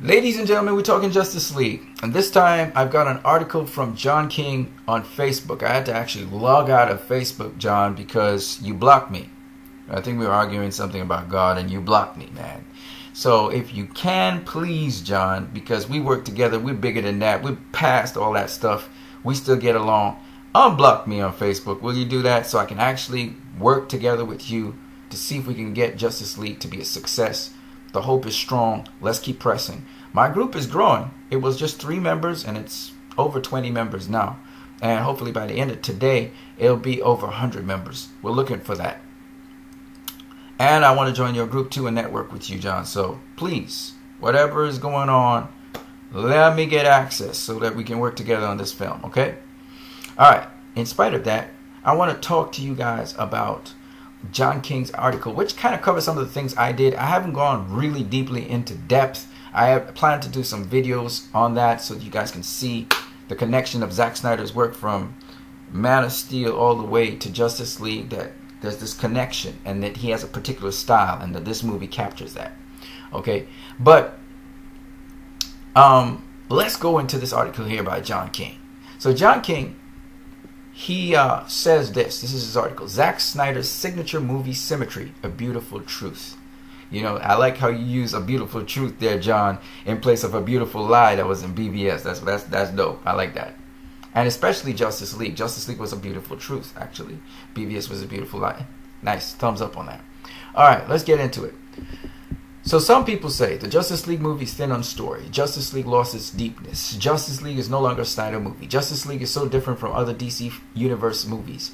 Ladies and gentlemen, we're talking Justice League. And this time, I've got an article from John King on Facebook. I had to actually log out of Facebook, John, because you blocked me. I think we were arguing something about God, and you blocked me, man. So if you can, please, John, because we work together. We're bigger than that. We're past all that stuff. We still get along. Unblock me on Facebook. Will you do that so I can actually work together with you to see if we can get Justice League to be a success? The hope is strong. Let's keep pressing. My group is growing. It was just 3 members, and it's over 20 members now. And hopefully by the end of today, it'll be over 100 members. We're looking for that. And I want to join your group too and network with you, John. So please, whatever is going on, let me get access so that we can work together on this film, okay? All right. In spite of that, I want to talk to you guys about John King's article, which kind of covers some of the things I did. I haven't gone really deeply into depth. I have planned to do some videos on that so that you guys can see the connection of Zack Snyder's work from Man of Steel all the way to Justice League, that there's this connection and that he has a particular style and that this movie captures that. Okay, but let's go into this article here by John King. So John King, he says this is his article: Zack Snyder's signature movie symmetry, a beautiful truth. You know, I like how you use a beautiful truth there, John, in place of a beautiful lie that was in BVS. That's dope. I like that. And especially Justice League. Justice League was a beautiful truth, actually. BVS was a beautiful lie. Nice. Thumbs up on that. All right, let's get into it. So some people say the Justice League movie is thin on story. Justice League lost its deepness. Justice League is no longer a Snyder movie. Justice League is so different from other DC Universe movies.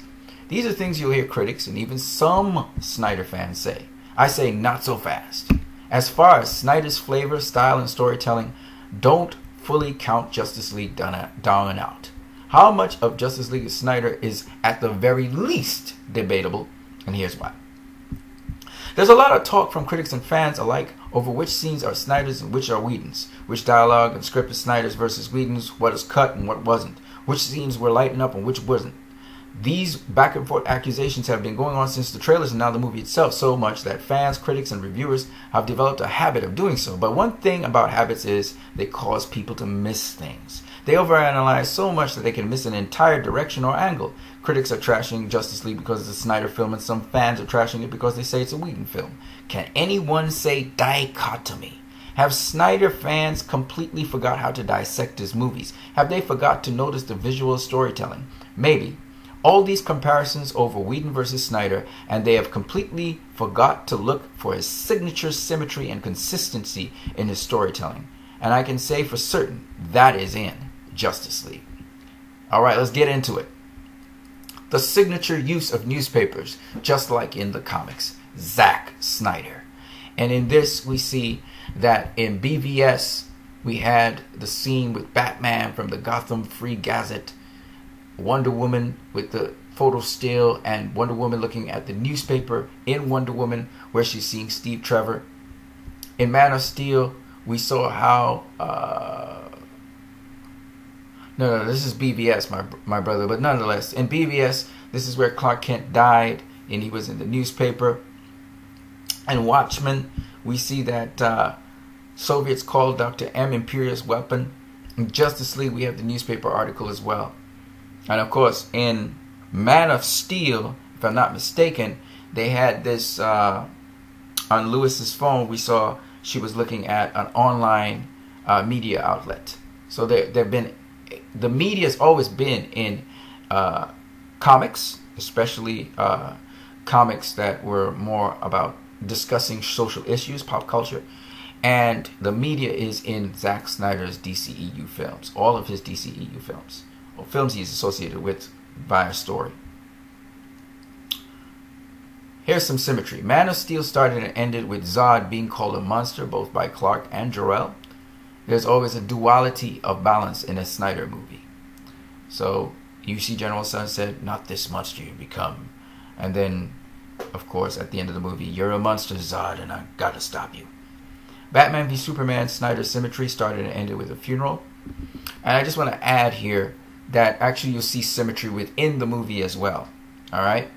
These are things you'll hear critics and even some Snyder fans say. I say not so fast. As far as Snyder's flavor, style, and storytelling, don't fully count Justice League down and out. How much of Justice League Snyder is at the very least debatable, and here's why. There's a lot of talk from critics and fans alike over which scenes are Snyder's and which are Whedon's, which dialogue and script is Snyder's versus Whedon's, what is cut and what wasn't, which scenes were lightened up and which wasn't. These back and forth accusations have been going on since the trailers and now the movie itself, so much that fans, critics, and reviewers have developed a habit of doing so. But one thing about habits is they cause people to miss things. They overanalyze so much that they can miss an entire direction or angle. Critics are trashing Justice League because it's a Snyder film, and some fans are trashing it because they say it's a Whedon film. Can anyone say dichotomy? Have Snyder fans completely forgot how to dissect his movies? Have they forgot to notice the visual storytelling? Maybe. All these comparisons over Whedon versus Snyder, and they have completely forgot to look for his signature symmetry and consistency in his storytelling. And I can say for certain that is in Justice League. Alright, let's get into it. The signature use of newspapers, just like in the comics. Zack Snyder. And in this we see that in BVS we had the scene with Batman from the Gotham Free Gazette, Wonder Woman with the photo still, and Wonder Woman looking at the newspaper in Wonder Woman where she's seeing Steve Trevor. In Man of Steel we saw how no, this is BVS, my brother, but nonetheless, in BVS, this is where Clark Kent died, and he was in the newspaper. And Watchmen, we see that Soviets called Dr. M imperious weapon. In Justice League, we have the newspaper article as well. And of course, in Man of Steel, if I'm not mistaken, they had this on Lewis's phone. We saw she was looking at an online media outlet. So there've been, the media has always been in comics, especially comics that were more about discussing social issues, pop culture. And the media is in Zack Snyder's DCEU films, all of his DCEU films, or films he's associated with via story. Here's some symmetry. Man of Steel started and ended with Zod being called a monster both by Clark and Jor-El. There's always a duality of balance in a Snyder movie. So you see General Sun said, "Not this monster you become." And then, of course, at the end of the movie, "You're a monster, Zod, and I gotta stop you." Batman v Superman Snyder symmetry started and ended with a funeral. And I just want to add here that actually you'll see symmetry within the movie as well. Alright?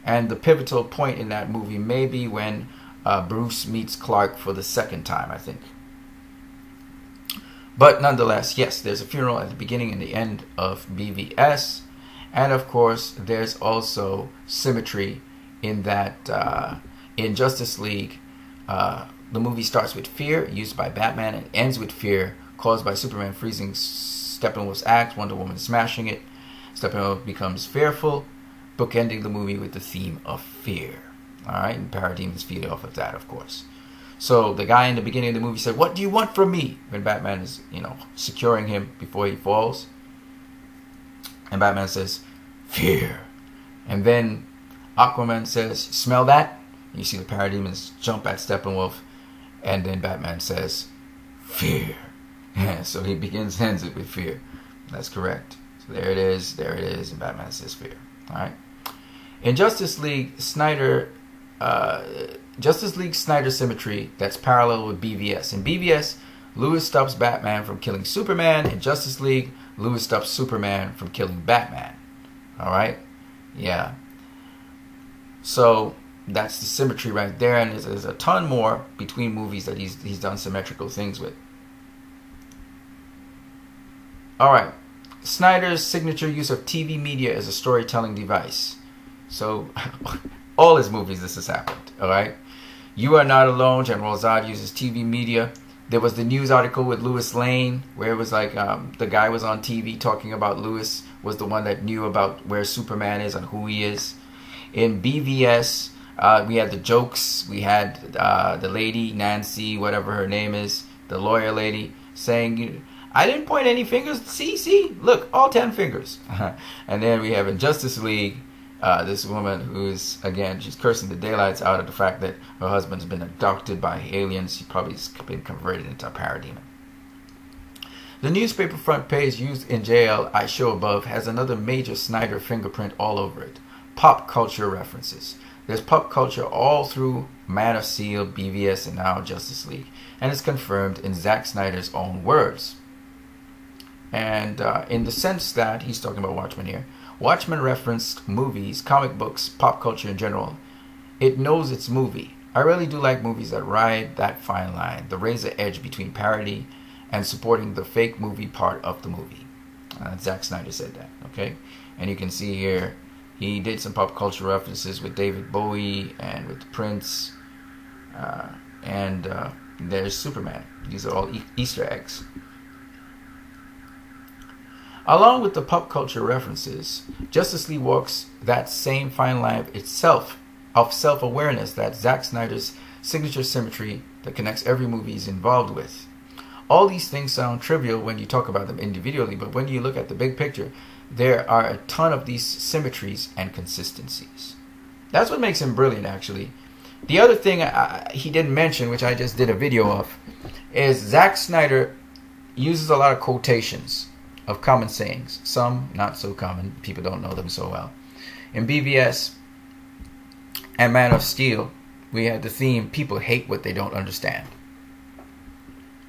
And the pivotal point in that movie may be when Bruce meets Clark for the second time, I think. But nonetheless, yes, there's a funeral at the beginning and the end of BVS. And of course, there's also symmetry in that in Justice League, the movie starts with fear used by Batman and ends with fear caused by Superman freezing Steppenwolf's axe, Wonder Woman smashing it. Steppenwolf becomes fearful, bookending the movie with the theme of fear. Alright, and Parademons feed off of that, of course. So the guy in the beginning of the movie said, "What do you want from me?" When Batman is, securing him before he falls. And Batman says, "Fear." And then Aquaman says, "Smell that?" And you see the Parademons jump at Steppenwolf. And then Batman says, "Fear." So he ends it with fear. That's correct. So there it is, and Batman says fear. Alright. In Justice League Snyder symmetry that's parallel with BVS. In BVS, Lewis stops Batman from killing Superman. In Justice League, Lewis stops Superman from killing Batman. Alright? Yeah. So that's the symmetry right there, and there's a ton more between movies that he's done symmetrical things with. Alright. Snyder's signature use of TV media as a storytelling device. So, all his movies this has happened, alright? You Are Not Alone, General Zod uses TV media. There was the news article with Lois Lane, where it was like the guy was on TV talking about Lois was the one that knew about where Superman is and who he is. In BVS, we had the jokes. We had the lady, Nancy, whatever her name is, the lawyer lady, saying, "I didn't point any fingers. See, look, all 10 fingers." And then we have in Justice League, this woman who's, again, she's cursing the daylights out of the fact that her husband's been abducted by aliens. She probably has been converted into a parademon. The newspaper front page used in JL I show above has another major Snyder fingerprint all over it. Pop culture references. There's pop culture all through Man of Steel, BVS, and now Justice League. And it's confirmed in Zack Snyder's own words. And in the sense that he's talking about Watchmen here, Watchmen referenced movies, comic books, pop culture in general. It knows its movie. I really do like movies that ride that fine line, the razor edge between parody and supporting the fake movie part of the movie. Zack Snyder said that, okay? And you can see here, he did some pop culture references with David Bowie and with Prince. And there's Superman. These are all Easter eggs. Along with the pop culture references, Justice League walks that same fine line itself of self-awareness that Zack Snyder's signature symmetry that connects every movie he's involved with. All these things sound trivial when you talk about them individually, but when you look at the big picture, there are a ton of these symmetries and consistencies. That's what makes him brilliant, actually. The other thing he didn't mention, which I just did a video of, is Zack Snyder uses a lot of quotations of common sayings. Some not so common. People don't know them so well. In BVS and Man of Steel, we had the theme, people hate what they don't understand.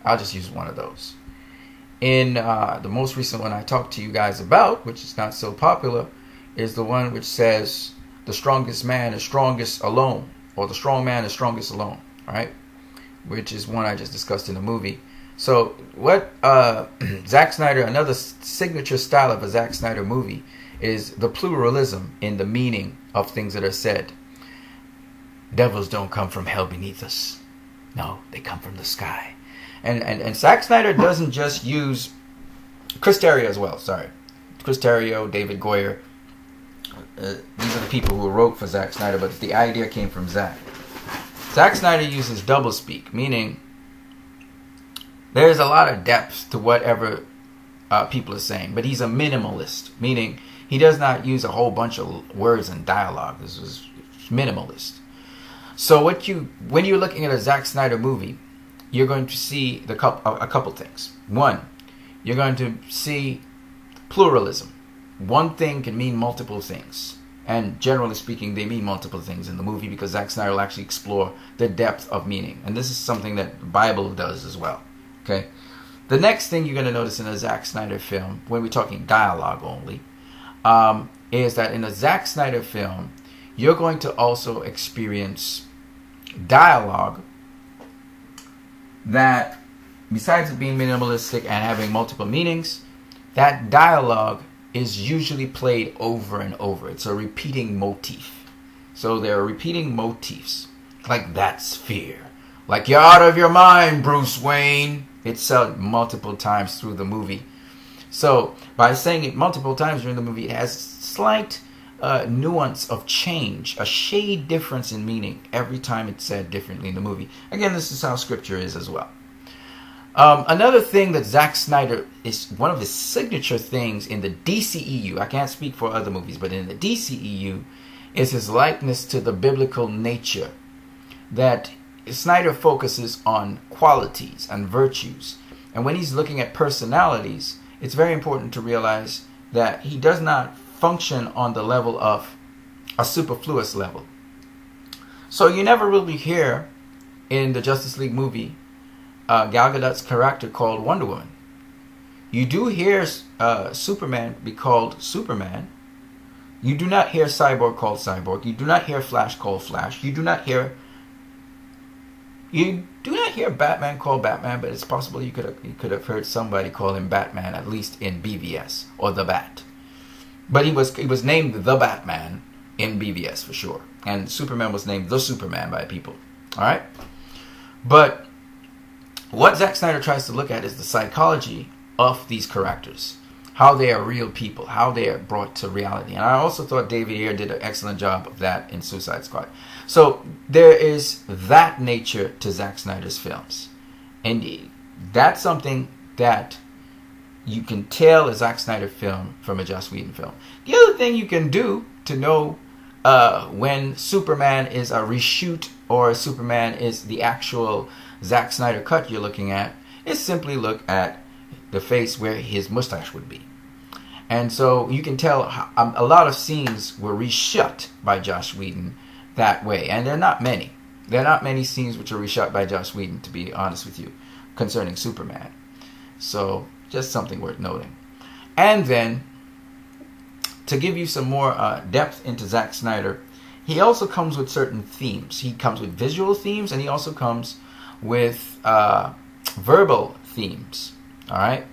I'll just use one of those. In the most recent one I talked to you guys about, which is not so popular, is the one which says, the strongest man is strongest alone, or the strong man is strongest alone, right? Which is one I just discussed in the movie. So what Zack Snyder, another signature style of a Zack Snyder movie, is the pluralism in the meaning of things that are said. Devils don't come from hell beneath us. No, they come from the sky. And Zack Snyder doesn't just use Chris Terrio as well, sorry. Chris Terrio, David Goyer. These are the people who wrote for Zack Snyder, but the idea came from Zack. Zack Snyder uses doublespeak, meaning there's a lot of depth to whatever people are saying, but he's a minimalist, meaning he does not use a whole bunch of words and dialogue. This is minimalist. So when you're looking at a Zack Snyder movie, you're going to see a couple things. One, you're going to see pluralism. One thing can mean multiple things. And generally speaking, they mean multiple things in the movie because Zack Snyder will actually explore the depth of meaning. And this is something that the Bible does as well. Okay. The next thing you're going to notice in a Zack Snyder film, when we're talking dialogue only, is that in a Zack Snyder film, you're going to also experience dialogue that besides it being minimalistic and having multiple meanings, that dialogue is usually played over and over. It's a repeating motif. So there are repeating motifs. Like, that's fear. Like, you're out of your mind, Bruce Wayne. It's said multiple times through the movie. So by saying it multiple times during the movie, it has slight nuance of change, a shade difference in meaning every time it's said differently in the movie. Again, this is how scripture is as well. Another thing that Zack Snyder is one of his signature things in the DCEU, I can't speak for other movies, but in the DCEU, is his likeness to the biblical nature. That Snyder focuses on qualities and virtues. And when he's looking at personalities, it's very important to realize that he does not function on the level of a superfluous level. So you never really hear in the Justice League movie Gal Gadot's character called Wonder Woman. You do hear Superman be called Superman. You do not hear Cyborg called Cyborg. You do not hear Flash called Flash. You do not hear Batman called Batman, but it's possible you could have heard somebody call him Batman, at least in BVS, or the Bat. But he was named the Batman in BVS for sure, and Superman was named the Superman by people. All right, but what Zack Snyder tries to look at is the psychology of these characters, how they are real people, how they are brought to reality. And I also thought David Ayer did an excellent job of that in Suicide Squad. So there is that nature to Zack Snyder's films. And that's something that you can tell a Zack Snyder film from a Joss Whedon film. The other thing you can do to know when Superman is a reshoot or Superman is the actual Zack Snyder cut you're looking at is simply look at the face where his mustache would be. And so you can tell a lot of scenes were reshot by Joss Whedon that way. And there are not many. There are not many scenes which are reshot by Joss Whedon, to be honest with you, concerning Superman. So just something worth noting. And then, to give you some more depth into Zack Snyder, he also comes with certain themes. He comes with visual themes, and he also comes with verbal themes. All right?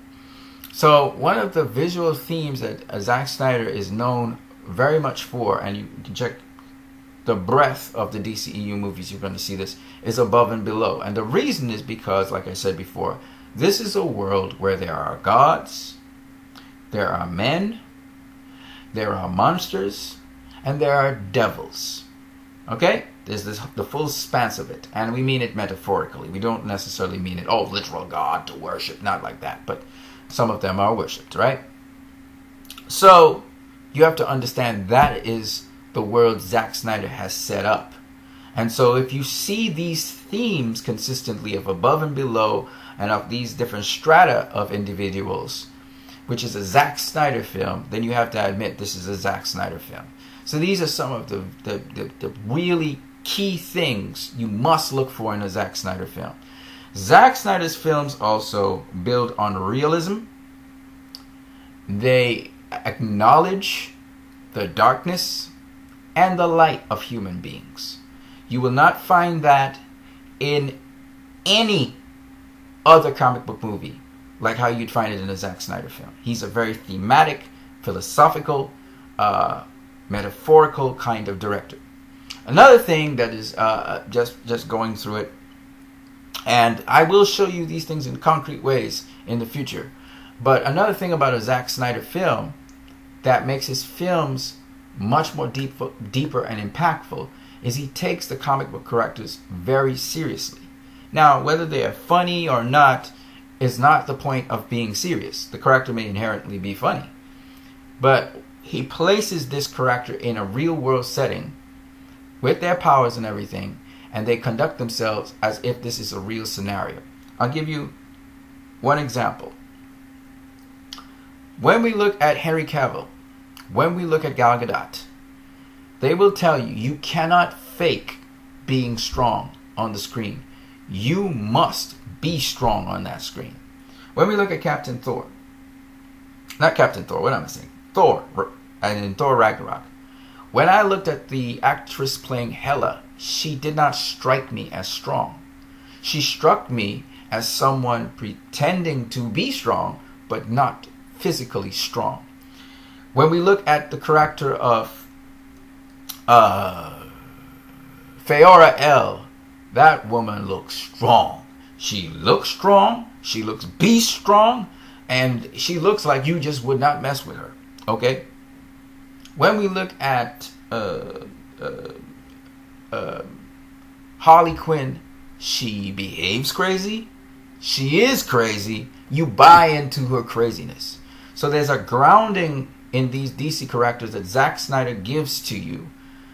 So one of the visual themes that Zack Snyder is known very much for, and you can check the breadth of the DCEU movies, you're going to see this, is above and below. And the reason is because, like I said before, this is a world where there are gods, there are men, there are monsters, and there are devils. Okay? There's the full span of it. And we mean it metaphorically. We don't necessarily mean it, oh, literal God to worship. Not like that. But some of them are worshipped, right? So you have to understand that is the world Zack Snyder has set up. And so if you see these themes consistently of above and below and of these different strata of individuals, which is a Zack Snyder film, then you have to admit this is a Zack Snyder film. So these are some of the really key things you must look for in a Zack Snyder film. Zack Snyder's films also build on realism. They acknowledge the darkness and the light of human beings. You will not find that in any other comic book movie like how you'd find it in a Zack Snyder film. He's a very thematic, philosophical, metaphorical kind of director. Another thing that is just going through it, and I will show you these things in concrete ways in the future, but another thing about a Zack Snyder film that makes his films much more deeper and impactful is he takes the comic book characters very seriously. Now, whether they are funny or not is not the point of being serious. The character may inherently be funny, but he places this character in a real world setting with their powers and everything, and they conduct themselves as if this is a real scenario. I'll give you one example. When we look at Henry Cavill, when we look at Gal Gadot, they will tell you, you cannot fake being strong on the screen. You must be strong on that screen. When we look at Captain Thor, not Captain Thor, what am I saying? Thor, and in Thor Ragnarok, when I looked at the actress playing Hela, she did not strike me as strong. She struck me as someone pretending to be strong, but not physically strong. When we look at the character of Feyora L, that woman looks strong. She looks strong. She looks beast strong. And she looks like you just would not mess with her. Okay? When we look at Harley Quinn, she behaves crazy. She is crazy. You buy into her craziness. So there's a grounding in these DC characters that Zack Snyder gives to you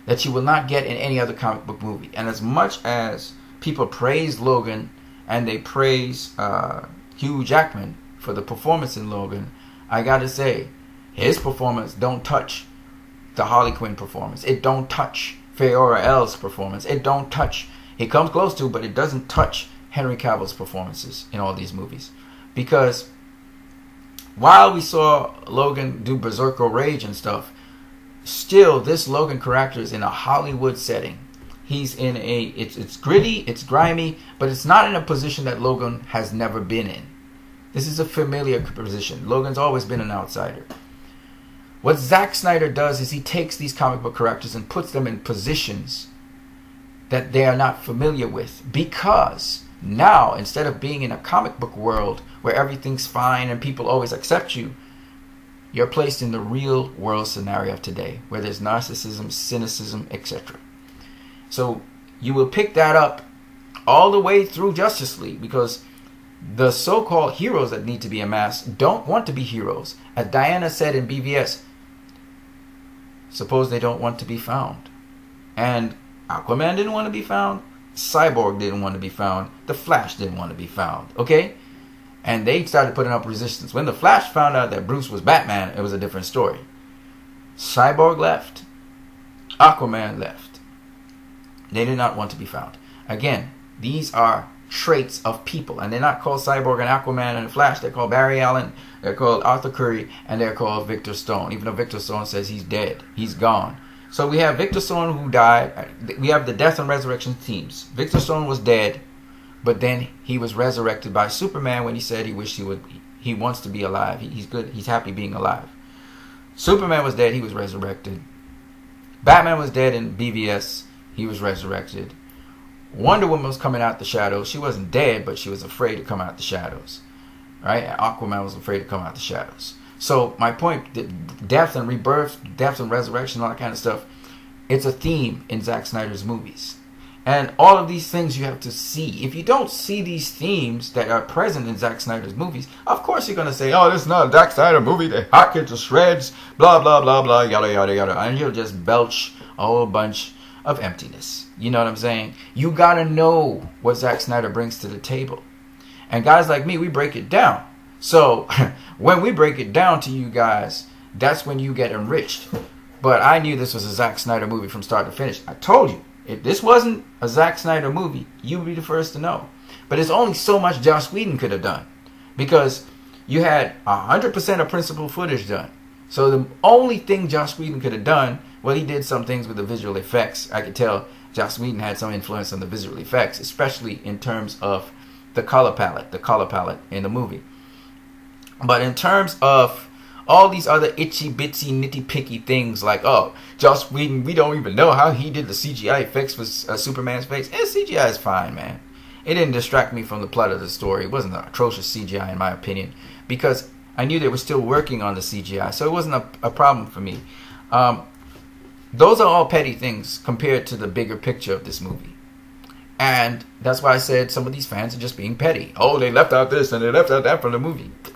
that you will not get in any other comic book movie. And as much as people praise Logan and they praise Hugh Jackman for the performance in Logan, I gotta say, his performance don't touch the Harley Quinn performance. It don't touch Feyora L's performance. It don't touch. It comes close to, but it doesn't touch Henry Cavill's performances in all these movies. Because while we saw Logan do Berserker Rage and stuff, still this Logan character is in a Hollywood setting. He's in a, it's gritty, it's grimy, but it's not in a position that Logan has never been in. This is a familiar position. Logan's always been an outsider. What Zack Snyder does is he takes these comic book characters and puts them in positions that they are not familiar with. Because now, instead of being in a comic book world where everything's fine and people always accept you, you're placed in the real world scenario of today, where there's narcissism, cynicism, etc. So you will pick that up all the way through Justice League, because the so-called heroes that need to be amassed don't want to be heroes. As Diana said in BVS, suppose they don't want to be found. And Aquaman didn't want to be found. Cyborg didn't want to be found. The Flash didn't want to be found. Okay? And they started putting up resistance. When the Flash found out that Bruce was Batman, it was a different story. Cyborg left. Aquaman left. They did not want to be found. Again, these are traits of people. And they're not called Cyborg and Aquaman and the Flash. They're called Barry Allen. They're called Arthur Curry. And they're called Victor Stone. Even though Victor Stone says he's dead. He's gone. So we have Victor Stone who died. We have the death and resurrection themes. Victor Stone was dead, but then he was resurrected by Superman when he said he wished he would. He wants to be alive. He's good. He's happy being alive. Superman was dead. He was resurrected. Batman was dead in BVS. He was resurrected. Wonder Woman was coming out the shadows. She wasn't dead, but she was afraid to come out the shadows. Right? And Aquaman was afraid to come out the shadows. So my point, death and rebirth, death and resurrection, all that kind of stuff, it's a theme in Zack Snyder's movies. And all of these things you have to see. If you don't see these themes that are present in Zack Snyder's movies, of course you're going to say, oh, this is not a Zack Snyder movie, they hack it to shreds, blah, blah, blah, blah, yada, yada, yada. And you'll just belch a whole bunch of emptiness. You know what I'm saying? You got to know what Zack Snyder brings to the table. And guys like me, we break it down. So when we break it down to you guys, that's when you get enriched. But I knew this was a Zack Snyder movie from start to finish. I told you, if this wasn't a Zack Snyder movie, you would be the first to know. But there's only so much Joss Whedon could have done, because you had 100% of principal footage done. So the only thing Joss Whedon could have done, well, he did some things with the visual effects. I could tell Joss Whedon had some influence on the visual effects, especially in terms of the color palette in the movie. But in terms of all these other itchy bitsy nitty picky things like, oh, Joss Whedon, we don't even know how he did the CGI effects for Superman's face. CGI is fine, man. It didn't distract me from the plot of the story. It wasn't atrocious CGI in my opinion, because I knew they were still working on the CGI, so it wasn't a problem for me. Those are all petty things compared to the bigger picture of this movie. And that's why I said some of these fans are just being petty. Oh, they left out this and they left out that from the movie. But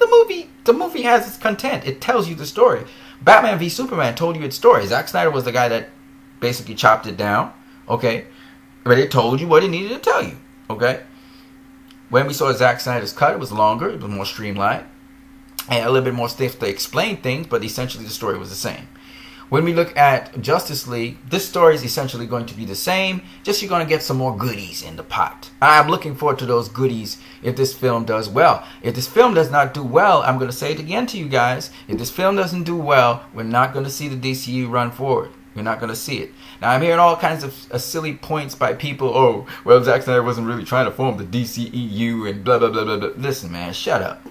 the movie has its content. It tells you the story. Batman v Superman told you its story. Zack Snyder was the guy that basically chopped it down. Okay? But it told you what it needed to tell you. Okay? When we saw Zack Snyder's cut, it was longer. It was more streamlined. And a little bit more stiff to explain things, but essentially the story was the same. When we look at Justice League, this story is essentially going to be the same, just you're going to get some more goodies in the pot. I'm looking forward to those goodies if this film does well. If this film does not do well, I'm going to say it again to you guys, if this film doesn't do well, we're not going to see the DCU run forward. You're not going to see it. Now, I'm hearing all kinds of silly points by people. Oh, well, Zack Snyder wasn't really trying to form the DCEU and blah, blah, blah, blah, blah. Listen, man, shut up.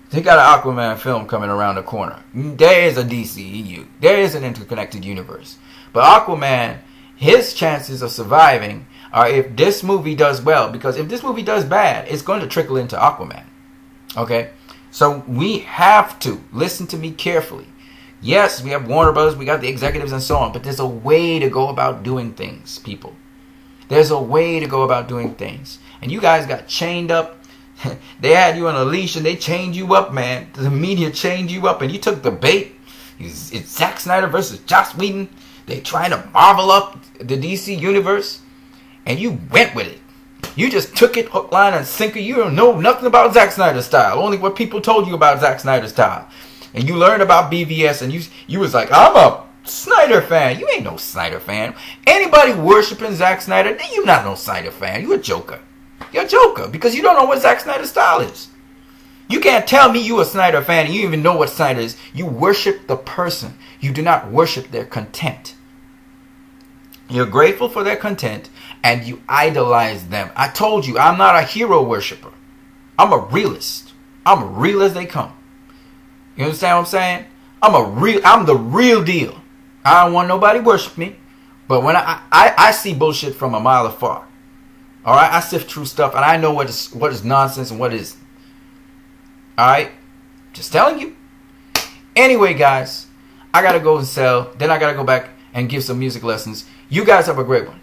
They got an Aquaman film coming around the corner. There is a DCEU. There is an interconnected universe. But Aquaman, his chances of surviving are if this movie does well. Because if this movie does bad, it's going to trickle into Aquaman. Okay? So we have to listen to me carefully. Yes, we have Warner Brothers, we got the executives and so on, but there's a way to go about doing things, people. There's a way to go about doing things. And you guys got chained up. They had you on a leash and they chained you up, man. The media chained you up and you took the bait. It's Zack Snyder versus Joss Whedon. They trying to marvel up the DC universe. And you went with it. You just took it hook, line, and sinker. You don't know nothing about Zack Snyder's style. Only what people told you about Zack Snyder's style. And you learned about BVS and you was like, I'm a Snyder fan. You ain't no Snyder fan. Anybody worshiping Zack Snyder, then you not no Snyder fan. You a joker. You're a joker because you don't know what Zack Snyder's style is. You can't tell me you a Snyder fan and you even know what Snyder is. You worship the person. You do not worship their content. You're grateful for their content and you idolize them. I told you, I'm not a hero worshiper. I'm a realist. I'm real as they come. You understand what I'm saying? I'm the real deal. I don't want nobody worship me. But when I see bullshit from a mile afar. Alright? I sift through stuff and I know what is nonsense and what is. Alright? Just telling you. Anyway, guys, I gotta go and sell. Then I gotta go back and give some music lessons. You guys have a great one.